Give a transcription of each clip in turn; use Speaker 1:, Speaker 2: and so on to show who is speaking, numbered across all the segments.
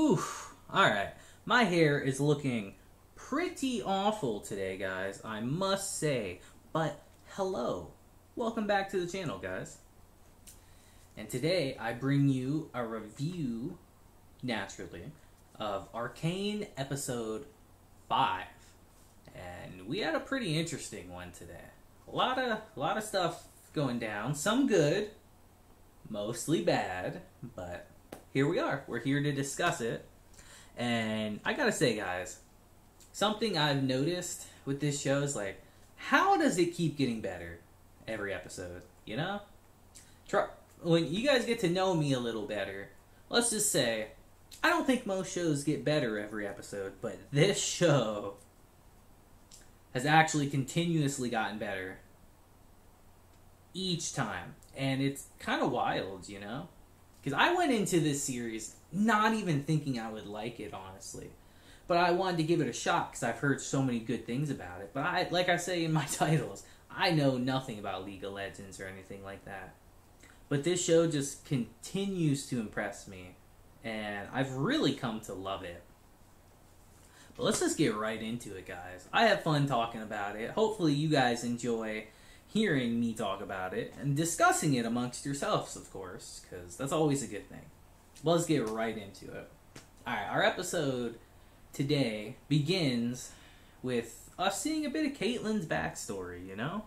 Speaker 1: Whew. Alright. My hair is looking pretty awful today, guys, I must say. But hello. Welcome back to the channel, guys. And today I bring you a review, naturally, of Arcane Episode 5. And we had a pretty interesting one today. A lot of stuff going down. Some good, mostly bad, but here we are. We're here to discuss it. And I gotta say, guys, something I've noticed with this show is, like, how does it keep getting better every episode, you know? When you guys get to know me a little better, let's just say, I don't think most shows get better every episode, but this show has actually continuously gotten better each time. And it's kind of wild, you know? Because I went into this series not even thinking I would like it, honestly. But I wanted to give it a shot because I've heard so many good things about it. But like I say in my titles, I know nothing about League of Legends or anything like that. But this show just continues to impress me. And I've really come to love it. But let's just get right into it, guys. I have fun talking about it. Hopefully you guys enjoy hearing me talk about it and discussing it amongst yourselves, of course, because that's always a good thing. Well, let's get right into it. Alright, our episode today begins with us seeing a bit of Kaitlyn's backstory, you know?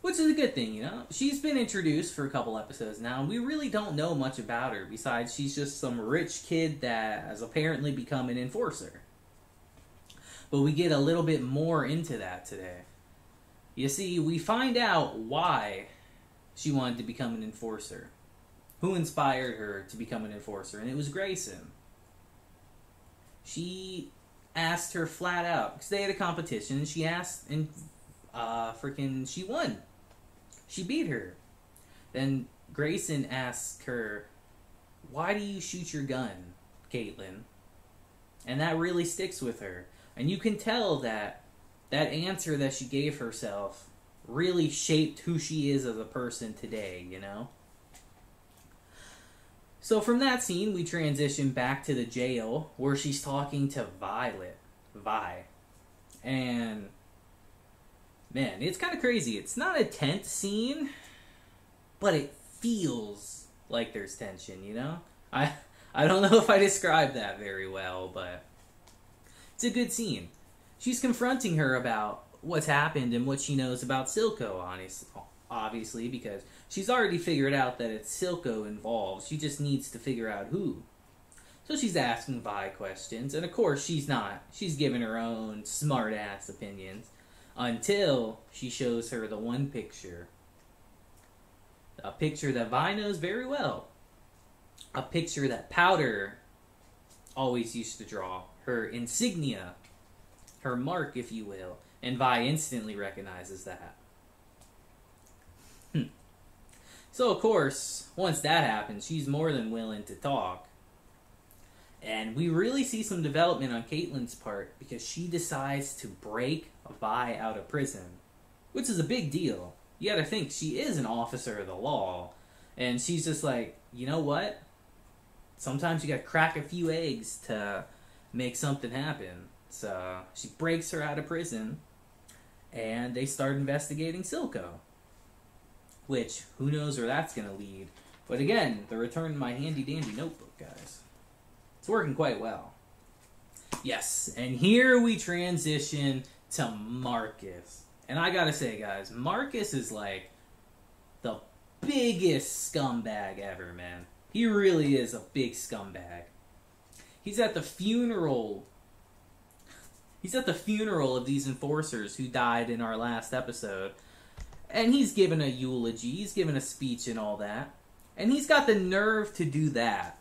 Speaker 1: Which is a good thing, you know? She's been introduced for a couple episodes now, and we really don't know much about her, besides she's just some rich kid that has apparently become an enforcer. But we get a little bit more into that today. You see, we find out why she wanted to become an enforcer. Who inspired her to become an enforcer, and it was Grayson. She asked her flat out, because they had a competition, and she asked, and she won. She beat her. Then Grayson asked her, "Why do you shoot your gun, Kaitlyn?" And that really sticks with her. And you can tell that that answer that she gave herself really shaped who she is as a person today, you know? So from that scene, we transition back to the jail where she's talking to Vi. And man, it's kind of crazy. It's not a tense scene, but it feels like there's tension, you know? I don't know if I described that very well, but it's a good scene. She's confronting her about what's happened and what she knows about Silco, obviously, because she's already figured out that it's Silco involved. She just needs to figure out who. So she's asking Vi questions, and of course she's not. She's giving her own smart-ass opinions until she shows her the one picture. A picture that Vi knows very well. A picture that Powder always used to draw. Her insignia. Her mark, if you will. And Vi instantly recognizes that. So, of course, once that happens, she's more than willing to talk. And we really see some development on Kaitlyn's part because she decides to break Vi out of prison. Which is a big deal. You gotta think, she is an officer of the law. And she's just like, you know what? Sometimes you gotta crack a few eggs to make something happen. So she breaks her out of prison, and they start investigating Silco. Which, who knows where that's going to lead. But again, the return of my handy-dandy notebook, guys. It's working quite well. Yes, and here we transition to Marcus. And I gotta say, guys, Marcus is like the biggest scumbag ever, man. He really is a big scumbag. He's at the funeral of these enforcers who died in our last episode. And he's given a eulogy, he's given a speech and all that. And he's got the nerve to do that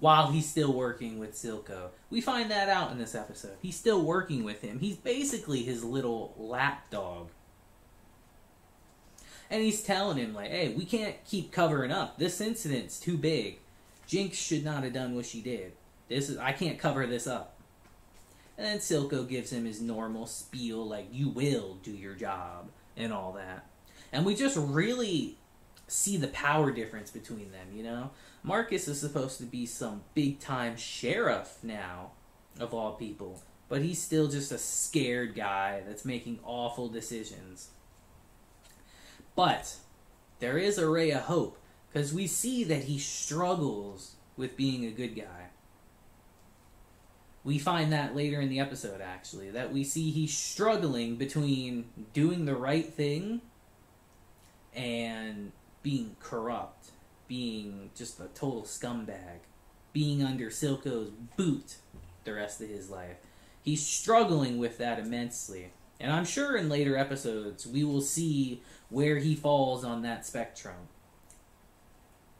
Speaker 1: while he's still working with Silco. We find that out in this episode. He's still working with him. He's basically his little lapdog. And he's telling him, like, hey, we can't keep covering up. This incident's too big. Jinx should not have done what she did. I can't cover this up. And then Silco gives him his normal spiel, like, you will do your job, and all that. And we just really see the power difference between them, you know? Marcus is supposed to be some big-time sheriff now, of all people. But he's still just a scared guy that's making awful decisions. But there is a ray of hope, because we see that he struggles with being a good guy. We find that later in the episode, actually, that we see he's struggling between doing the right thing and being corrupt, being just a total scumbag, being under Silco's boot the rest of his life. He's struggling with that immensely. And I'm sure in later episodes we will see where he falls on that spectrum.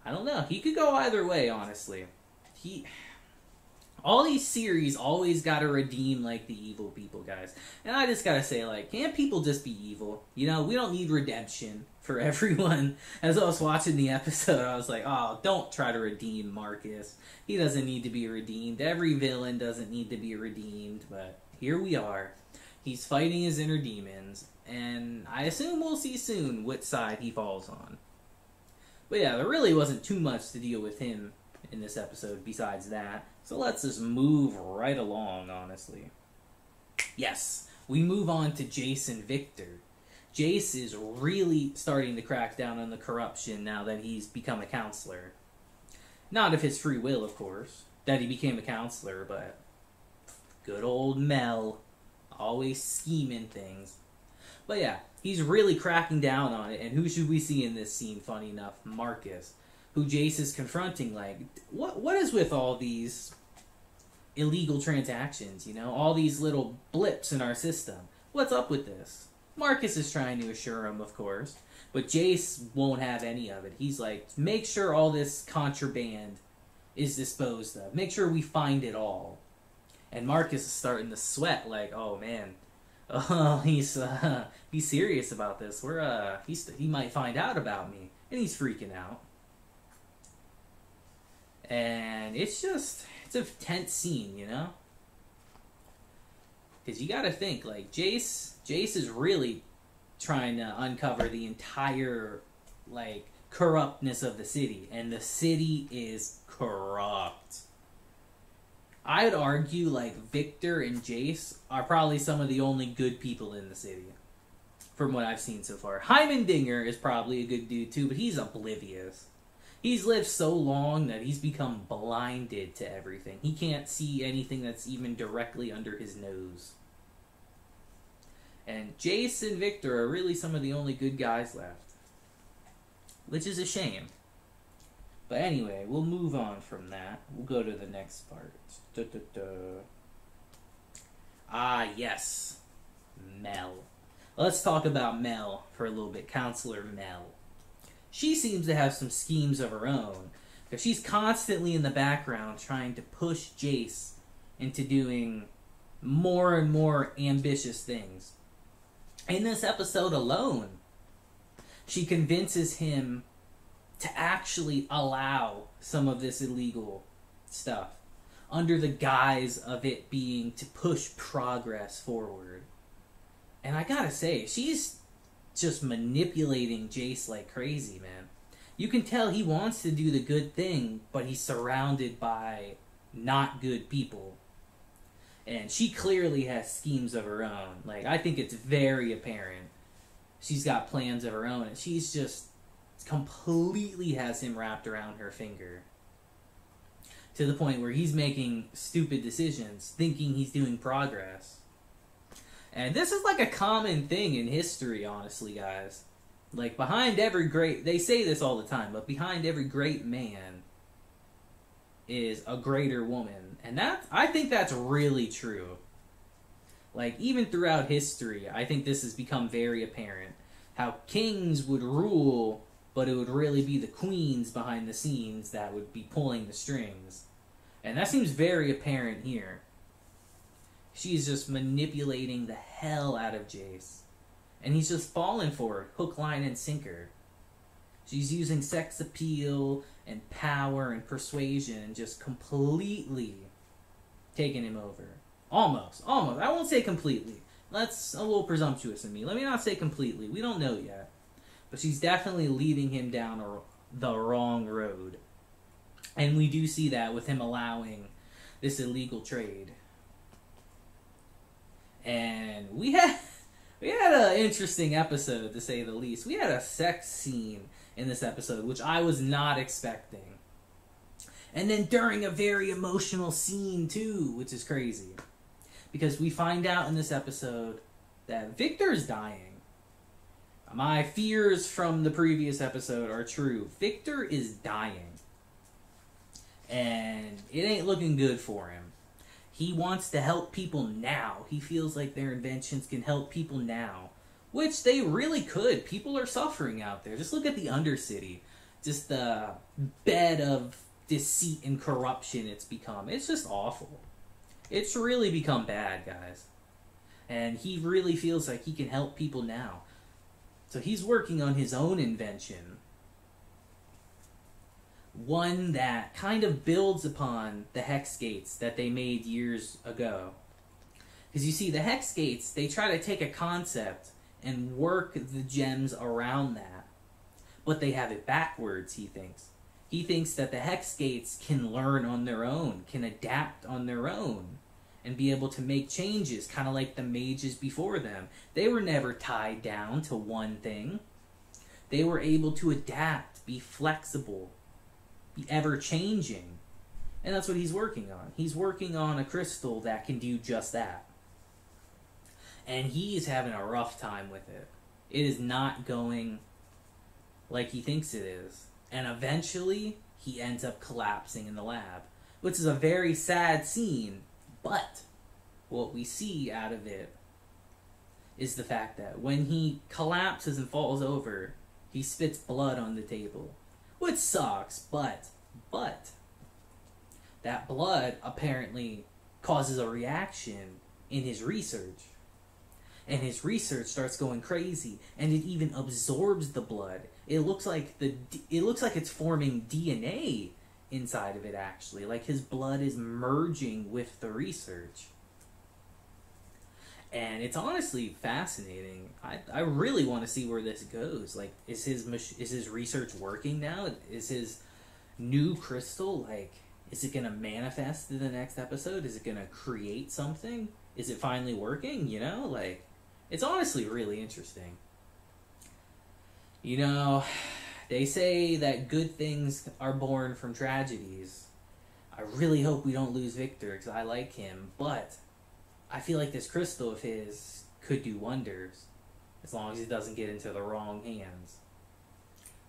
Speaker 1: I don't know. He could go either way, honestly. All these series always gotta redeem, like, the evil people, guys. And I just gotta say, like, can't people just be evil? You know, we don't need redemption for everyone. As I was watching the episode, I was like, oh, don't try to redeem Marcus. He doesn't need to be redeemed. Every villain doesn't need to be redeemed, but here we are. He's fighting his inner demons, and I assume we'll see soon which side he falls on. But yeah, there really wasn't too much to deal with him in this episode besides that. So let's just move right along, honestly. Yes, we move on to Jayce and Victor. Jayce is really starting to crack down on the corruption now that he's become a counselor. Not of his free will, of course, that he became a counselor, but good old Mel, always scheming things. But yeah, he's really cracking down on it, and who should we see in this scene, funny enough? Marcus, who Jayce is confronting, like, what is with all these illegal transactions, you know? All these little blips in our system. What's up with this? Marcus is trying to assure him, of course, but Jayce won't have any of it. He's like, make sure all this contraband is disposed of. Make sure we find it all. And Marcus is starting to sweat, like, oh man, oh, he's serious about this. He might find out about me, and he's freaking out. And it's a tense scene, you know? Because you gotta think, like, Jayce is really trying to uncover the entire, like, corruptness of the city. And the city is corrupt. I'd argue, like, Victor and Jayce are probably some of the only good people in the city. From what I've seen so far. Heimendinger is probably a good dude, too, but he's oblivious. He's lived so long that he's become blinded to everything. He can't see anything that's even directly under his nose. And Jayce and Victor are really some of the only good guys left. Which is a shame. But anyway, we'll move on from that. We'll go to the next part. Ah, yes. Mel. Let's talk about Mel for a little bit. Counselor Mel. She seems to have some schemes of her own, because she's constantly in the background trying to push Jayce into doing more and more ambitious things. In this episode alone, she convinces him to actually allow some of this illegal stuff under the guise of it being to push progress forward. And I gotta say, she's just manipulating Jayce like crazy, man. You can tell he wants to do the good thing, but he's surrounded by not good people. And she clearly has schemes of her own. Like, I think it's very apparent. She's got plans of her own, and she's just completely has him wrapped around her finger. To the point where he's making stupid decisions, thinking he's doing progress. And this is like a common thing in history, honestly, guys. Like, behind every great... They say this all the time, but behind every great man is a greater woman. And I think that's really true. Like, even throughout history, I think this has become very apparent. How kings would rule, but it would really be the queens behind the scenes that would be pulling the strings. And that seems very apparent here. She's just manipulating the hell out of Jayce. And he's just falling for it, hook, line, and sinker. She's using sex appeal and power and persuasion and just completely taking him over. Almost. I won't say completely. That's a little presumptuous of me. Let me not say completely. We don't know yet. but she's definitely leading him down the wrong road. And we do see that with him allowing this illegal trade. And we had an interesting episode, to say the least. We had a sex scene in this episode, which I was not expecting. And then during a very emotional scene, too, which is crazy. Because we find out in this episode that Victor's dying. My fears from the previous episode are true. Victor is dying. And it ain't looking good for him. He wants to help people now. He feels like their inventions can help people now. Which they really could. People are suffering out there. Just look at the Undercity. Just the bed of deceit and corruption it's become. It's just awful. It's really become bad, guys. And he really feels like he can help people now. So he's working on his own invention. One that kind of builds upon the hex gates that they made years ago. Because you see, the hex gates, they try to take a concept and work the gems around that. But they have it backwards, he thinks. He thinks that the hex gates can learn on their own, can adapt on their own, and be able to make changes, kind of like the mages before them. They were never tied down to one thing. They were able to adapt, be flexible, be ever-changing. And that's what he's working on. He's working on a crystal that can do just that. And he's having a rough time with it. It is not going like he thinks it is. And eventually, he ends up collapsing in the lab. Which is a very sad scene. But what we see out of it is the fact that when he collapses and falls over, he spits blood on the table. Which sucks, but that blood apparently causes a reaction in his research. And his research starts going crazy, and it even absorbs the blood. It looks like it's forming DNA inside of it, actually. Like his blood is merging with the research. And it's honestly fascinating. I really want to see where this goes. Like, is his research working now? Is his new crystal, like, is it going to manifest in the next episode? Is it going to create something? Is it finally working? You know, like, it's honestly really interesting. You know, they say that good things are born from tragedies. I really hope we don't lose Victor, because I like him, but I feel like this crystal of his could do wonders, as long as it doesn't get into the wrong hands.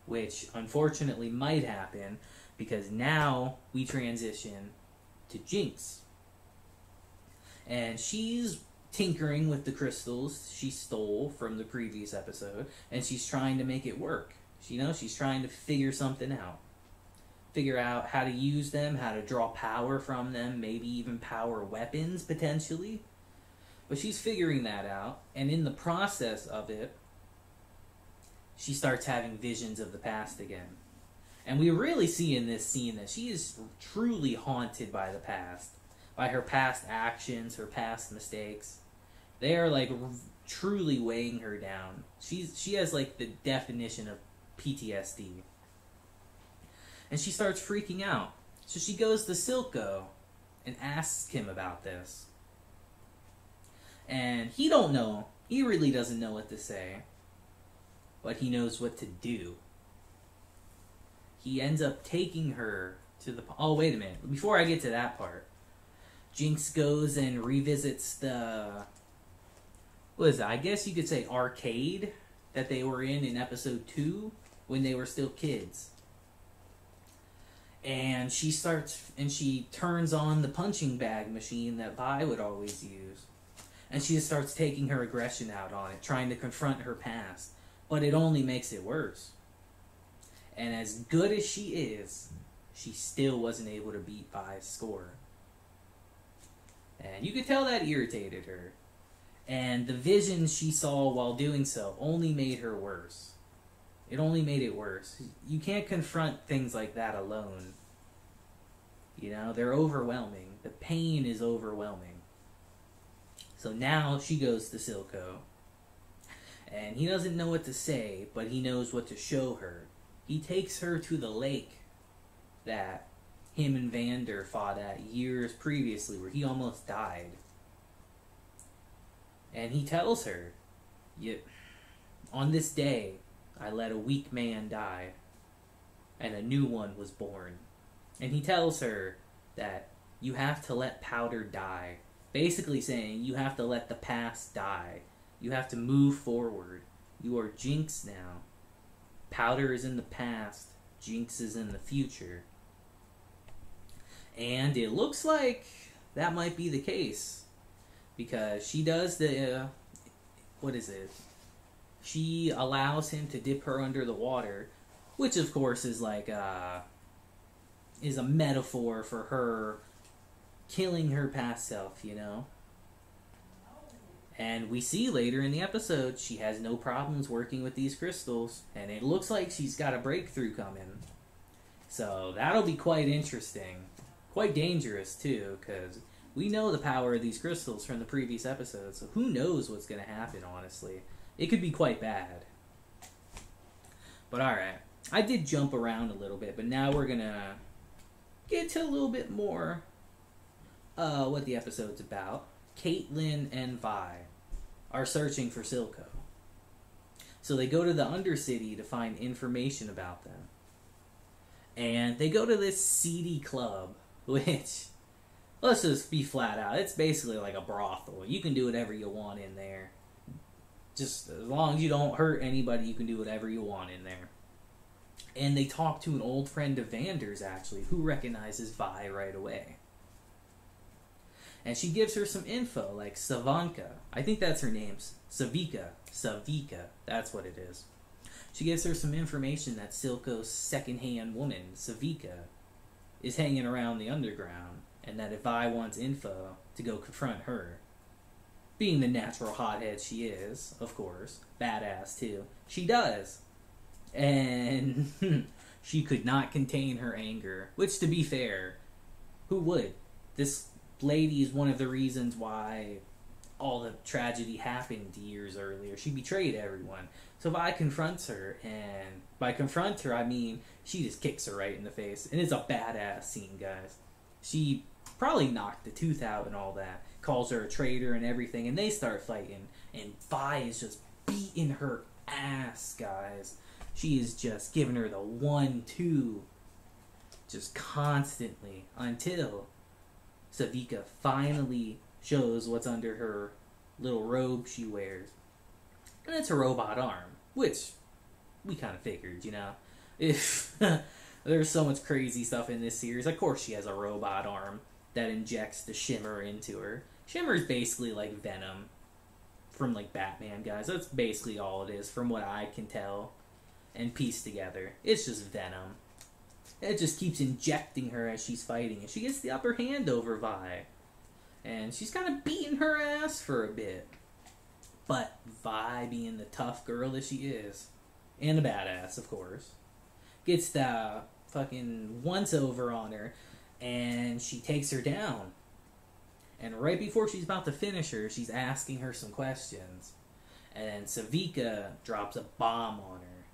Speaker 1: Which, unfortunately, might happen, because now we transition to Jinx. And she's tinkering with the crystals she stole from the previous episode, and she's trying to make it work. She's trying to figure something out. Figure out how to use them, how to draw power from them, maybe even power weapons, potentially. But she's figuring that out, and in the process of it, she starts having visions of the past again. And we really see in this scene that she is truly haunted by the past. By her past actions, her past mistakes. They are, like, truly weighing her down. She has, like, the definition of PTSD. And she starts freaking out. So she goes to Silco and asks him about this. And he don't know. He really doesn't know what to say. But he knows what to do. He ends up taking her to the... Oh, wait a minute. Before I get to that part. Jinx goes and revisits the... What is it? I guess you could say arcade that they were in episode 2 when they were still kids. And she turns on the punching bag machine that Vi would always use. And she just starts taking her aggression out on it, trying to confront her past. But it only makes it worse. And as good as she is, she still wasn't able to beat Vi's score. And you could tell that irritated her. And the visions she saw while doing so only made her worse. It only made it worse. You can't confront things like that alone. You know, they're overwhelming. The pain is overwhelming. So now she goes to Silco. And he doesn't know what to say, but he knows what to show her. He takes her to the lake that him and Vander fought at years previously, where he almost died. And he tells her, on this day, I let a weak man die, and a new one was born. And he tells her that you have to let Powder die. Basically saying, you have to let the past die. You have to move forward. You are Jinx now. Powder is in the past. Jinx is in the future. And it looks like that might be the case. Because she does the... what is it? She allows him to dip her under the water. Which, of course, is like is a metaphor for her killing her past self, you know? And we see later in the episode, she has no problems working with these crystals. And it looks like she's got a breakthrough coming. So that'll be quite interesting. Quite dangerous, too, because we know the power of these crystals from the previous episodes. So who knows what's going to happen, honestly. It could be quite bad. But alright. I did jump around a little bit, but now we're going to get to a little bit more what the episode's about. Kaitlyn and Vi are searching for Silco. So they go to the Undercity to find information about them. And they go to this seedy club, which, let's just be flat out, it's basically like a brothel. You can do whatever you want in there. Just as long as you don't hurt anybody, you can do whatever you want in there. And they talk to an old friend of Vander's, actually, who recognizes Vi right away. And she gives her some info, like Savika. I think that's her name. Savika. That's what it is. She gives her some information that Silco's second-hand woman, Savika, is hanging around the underground. And that if Vi wants info, to go confront her. Being the natural hothead she is, of course. Badass, too. She does. And she could not contain her anger. Which, to be fair, who would? This lady is one of the reasons why all the tragedy happened years earlier. She betrayed everyone. So Vi confronts her, and by confront her, I mean she just kicks her right in the face. And it's a badass scene, guys. She probably knocked the tooth out and all that. Calls her a traitor and everything, and they start fighting. And Vi is just beating her ass, guys. She is just giving her the 1-2 just constantly until Savika finally shows what's under her little robe she wears. And it's a robot arm, which we kind of figured, you know. If there's so much crazy stuff in this series, of course she has a robot arm that injects the shimmer into her. Shimmer's basically like Venom from like Batman, guys. That's basically all it is from what I can tell and piece together. It's just Venom. It just keeps injecting her as she's fighting, and she gets the upper hand over Vi. And she's kind of beating her ass for a bit. But Vi, being the tough girl that she is, and a badass, of course, gets the fucking once-over on her, and she takes her down. And right before she's about to finish her, she's asking her some questions. And then Savika drops a bomb on her.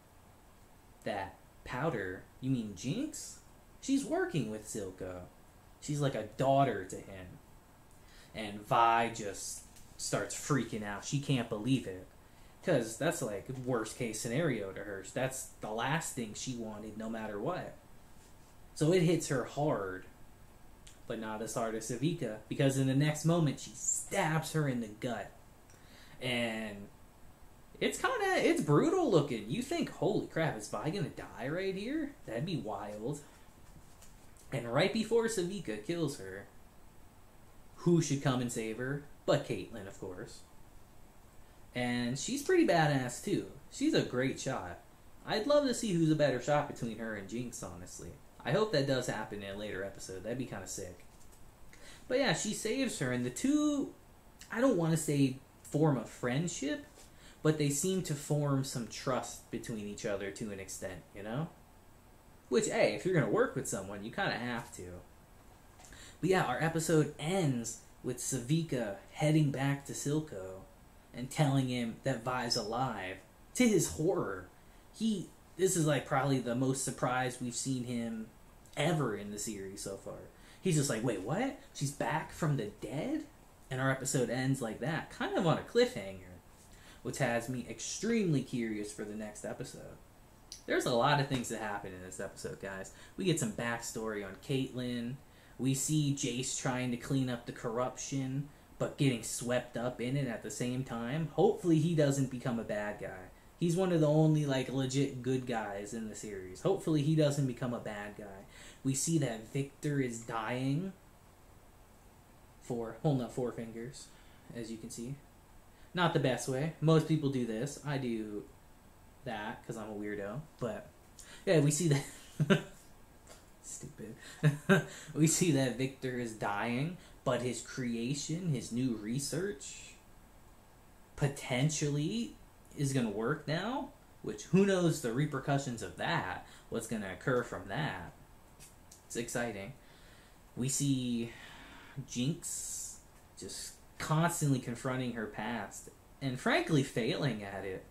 Speaker 1: That Powder, you mean Jinx? She's working with Silco. She's like a daughter to him. And Vi just starts freaking out. She can't believe it. Because that's like worst case scenario to her. That's the last thing she wanted no matter what. So it hits her hard. But not as hard as Savika. Because in the next moment she stabs her in the gut. And it's brutal looking. You think, holy crap, is Vi gonna die right here? That'd be wild. And right before Savika kills her, who should come and save her? But Kaitlyn, of course. And she's pretty badass too. She's a great shot. I'd love to see who's a better shot between her and Jinx, honestly. I hope that does happen in a later episode. That'd be kind of sick. But yeah, she saves her, and the two, I don't want to say form a friendship, but they seem to form some trust between each other to an extent, you know? Which, hey, if you're going to work with someone, you kind of have to. But yeah, our episode ends with Savika heading back to Silco and telling him that Vi's alive. To his horror, this is like probably the most surprised we've seen him ever in the series so far. He's just like, wait, what? She's back from the dead? And our episode ends like that, kind of on a cliffhanger, which has me extremely curious for the next episode. There's a lot of things that happen in this episode, guys. We get some backstory on Kaitlyn. We see Jayce trying to clean up the corruption, but getting swept up in it at the same time. Hopefully he doesn't become a bad guy. He's one of the only, like, legit good guys in the series. Hopefully he doesn't become a bad guy. We see that Victor is dying for holding up 4 fingers, as you can see. Not the best way. Most people do this. I do that because I'm a weirdo. But, yeah, we see that... Stupid. We see that Victor is dying, but his creation, his new research, potentially is going to work now, which who knows the repercussions of that, what's going to occur from that. It's exciting. We see Jinx just constantly confronting her past and frankly failing at it.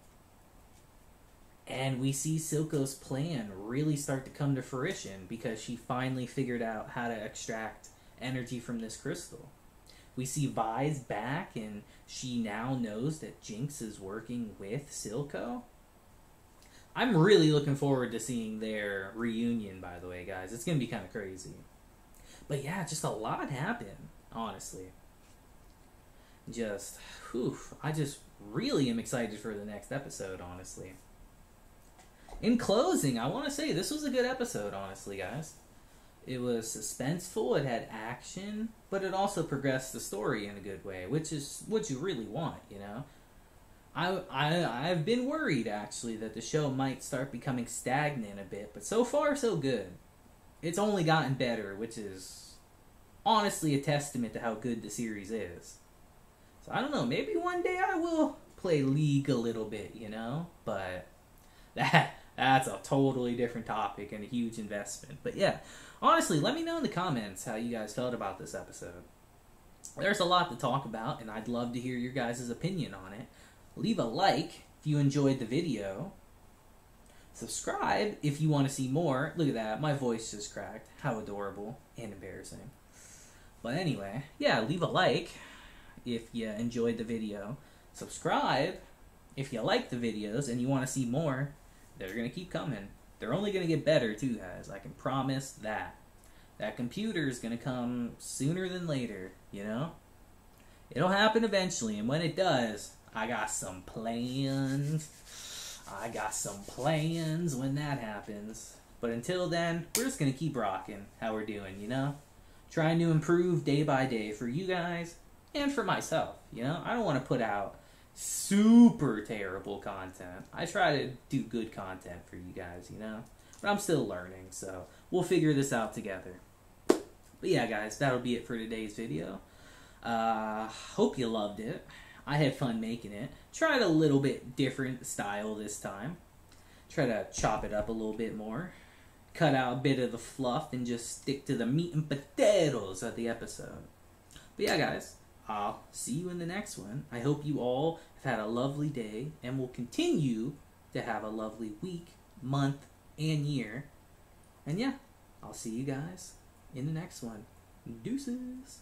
Speaker 1: And we see Silco's plan really start to come to fruition because she finally figured out how to extract energy from this crystal. We see Vi's back and she now knows that Jinx is working with Silco. I'm really looking forward to seeing their reunion, by the way, guys. It's going to be kind of crazy. But yeah, just a lot happened, honestly. I just really am excited for the next episode, honestly. In closing, I want to say this was a good episode, honestly, guys. It was suspenseful, it had action, but it also progressed the story in a good way, which is what you really want, you know? I've been worried, actually, that the show might start becoming stagnant a bit, but so far, so good. It's only gotten better, which is honestly a testament to how good the series is. So I don't know, maybe one day I will play League a little bit, you know? But that's a totally different topic and a huge investment. But yeah, honestly, let me know in the comments how you guys felt about this episode. There's a lot to talk about, and I'd love to hear your guys' opinion on it. Leave a like if you enjoyed the video. Subscribe if you want to see more. Look at that, my voice just cracked. How adorable and embarrassing. But anyway, yeah, leave a like if you enjoyed the video. Subscribe if you like the videos and you want to see more. They're going to keep coming. They're only going to get better too, guys. I can promise that. That computer is going to come sooner than later, you know? It'll happen eventually, and when it does, I got some plans. I got some plans when that happens. But until then, we're just going to keep rocking how we're doing, you know? Trying to improve day by day for you guys and for myself, you know? I don't want to put out super terrible content. I try to do good content for you guys, you know? But I'm still learning, so we'll figure this out together. But yeah, guys, that'll be it for today's video. Hope you loved it. I had fun making it. Tried a little bit different style this time. Try to chop it up a little bit more. Cut out a bit of the fluff and just stick to the meat and potatoes of the episode. But yeah, guys, I'll see you in the next one. I hope you all have had a lovely day and will continue to have a lovely week, month, and year. And yeah, I'll see you guys in the next one. Deuces.